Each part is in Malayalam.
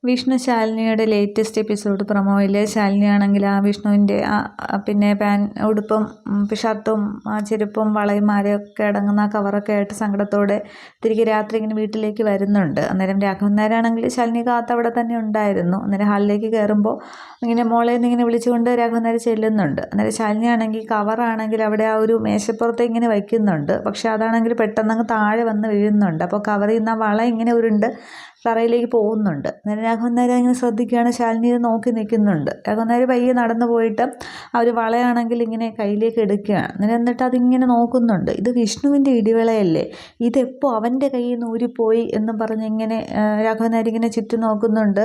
വിഷ്ണു ശാലിനിയുടെ ലേറ്റസ്റ്റ് എപ്പിസോഡ് പ്രൊമോയിൽ ശാലിനിയാണെങ്കിൽ ആ വിഷ്ണുവിൻ്റെ പിന്നെ ഉടുപ്പും ഷർട്ടും ചെരുപ്പും വളയും മാലയൊക്കെ അടങ്ങുന്ന ആ കവറൊക്കെ ആയിട്ട് സങ്കടത്തോടെ തിരികെ രാത്രി ഇങ്ങനെ വീട്ടിലേക്ക് വരുന്നുണ്ട്. അന്നേരം രാഘവൻ നായരാണെങ്കിൽ ശാലിനി കാത്ത് അവിടെ തന്നെ ഉണ്ടായിരുന്നു. അന്നേരം ഹാളിലേക്ക് കയറുമ്പോൾ ഇങ്ങനെ മോളെ ഇങ്ങനെ വിളിച്ചുകൊണ്ട് രാഘവൻ നായർ ചെല്ലുന്നുണ്ട്. അന്നേരം ശാലിനിയാണെങ്കിൽ കവറാണെങ്കിൽ അവിടെ ആ ഒരു മേശപ്പുറത്ത് ഇങ്ങനെ വയ്ക്കുന്നുണ്ട്. പക്ഷെ അതാണെങ്കിൽ പെട്ടെന്ന് താഴെ വന്ന് വീഴുന്നുണ്ട്. അപ്പോൾ കവറിൽ നിന്ന് ആ വള ഇങ്ങനെ ഉരുണ്ട് തറയിലേക്ക് പോകുന്നുണ്ട്. അന്നേരം രാഘവൻ നായർ ഇങ്ങനെ ശ്രദ്ധിക്കുകയാണ്. ശാലിനി ഇത് നോക്കി നിൽക്കുന്നുണ്ട്. രാഘവൻ നായർ പയ്യെ നടന്നു പോയിട്ട് ആ ഒരു വളയാണെങ്കിൽ ഇങ്ങനെ കയ്യിലേക്ക് എടുക്കുകയാണ്. അന്നേരം എന്നിട്ട് അതിങ്ങനെ നോക്കുന്നുണ്ട്. ഇത് വിഷ്ണുവിൻ്റെ ഇടിവളയല്ലേ, ഇതെപ്പോൾ അവൻ്റെ കയ്യിൽ നിന്ന് ഊരിപ്പോയി എന്നും പറഞ്ഞ് ഇങ്ങനെ രാഘവൻ നായർ ഇങ്ങനെ ചുറ്റും നോക്കുന്നുണ്ട്.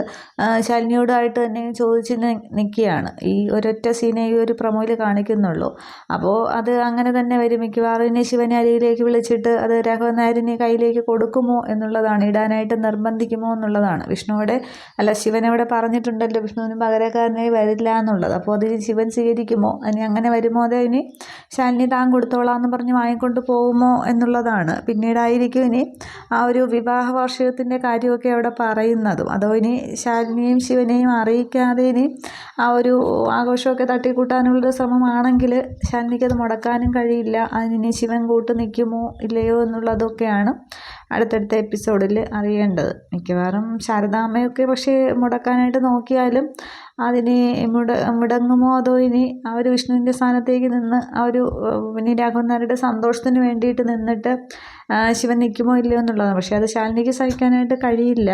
ശാലിനിയോടായിട്ട് തന്നെ ചോദിച്ച് നിൽക്കുകയാണ്. ഈ ഒരൊറ്റ സീനെ ഈ ഒരു പ്രൊമോയിൽ കാണിക്കുന്നുള്ളൂ. അപ്പോൾ അത് അങ്ങനെ തന്നെ വരും. മിക്കവാറും ഇനി ശിവനെ അരിയിലേക്ക് വിളിച്ചിട്ട് അത് രാഘവൻ നായരിനെ കയ്യിലേക്ക് കൊടുക്കുമോ എന്നുള്ളതാണ്, ഇടാനായിട്ട് നിർബന്ധിക്കുമോ എന്നുള്ളതാണ്. ശിവനവിടെ പറഞ്ഞിട്ടുണ്ടല്ലോ വിഷ്ണുവിന് പകരക്കാരനായി വരില്ല എന്നുള്ളത്. അപ്പോൾ അത് ശിവൻ സ്വീകരിക്കുമോ, ഇനി അങ്ങനെ വരുമോ, അതോ ഇനി ശാലിനി താൻ കൊടുത്തോളാം എന്ന് പറഞ്ഞ് വാങ്ങിക്കൊണ്ട് പോകുമോ എന്നുള്ളതാണ്. പിന്നീടായിരിക്കും ഇനി ആ ഒരു വിവാഹ വാർഷികത്തിൻ്റെ കാര്യമൊക്കെ അവിടെ പറയുന്നതും. അതോ ഇനി ശാലിനിയെയും ശിവനെയും അറിയിക്കാതെ ഇനി ആ ഒരു ആഘോഷമൊക്കെ തട്ടിക്കൂട്ടാനുള്ളൊരു ശ്രമമാണെങ്കിൽ ശാലിനിക്ക് അത് മുടക്കാനും കഴിയില്ല. അതിനി ശിവൻ കൂട്ട് നിൽക്കുമോ ഇല്ലയോ എന്നുള്ളതൊക്കെയാണ് അടുത്തടുത്ത എപ്പിസോഡിൽ അറിയേണ്ടത്. മിക്കവാറും ശാരദാമ്മയൊക്കെ പക്ഷേ മുടക്കാനായിട്ട് നോക്കിയാലും അതിന് മുടങ്ങുമോ, അതോ ഇനി ആ ഒരു വിഷ്ണുവിൻ്റെ സ്ഥാനത്തേക്ക് നിന്ന് ആ ഒരു ഇനി രാഘവൻ നായരുടെ സന്തോഷത്തിന് വേണ്ടിയിട്ട് നിന്നിട്ട് ശിവൻ നിൽക്കുമോ ഇല്ലയോ എന്നുള്ളതാണ്. പക്ഷേ അത് ശാലിനിക്ക് സഹിക്കാനായിട്ട് കഴിയില്ല.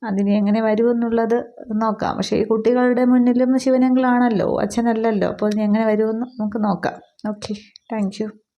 അതിന് എങ്ങനെ വരുമെന്നുള്ളത് നോക്കാം. പക്ഷേ ഈ കുട്ടികളുടെ മുന്നിലും ശിവനങ്കിളാണല്ലോ, അച്ഛനല്ലല്ലോ. അപ്പോൾ ഇനി എങ്ങനെ വരുമെന്ന് നമുക്ക് നോക്കാം. Okay, thank you.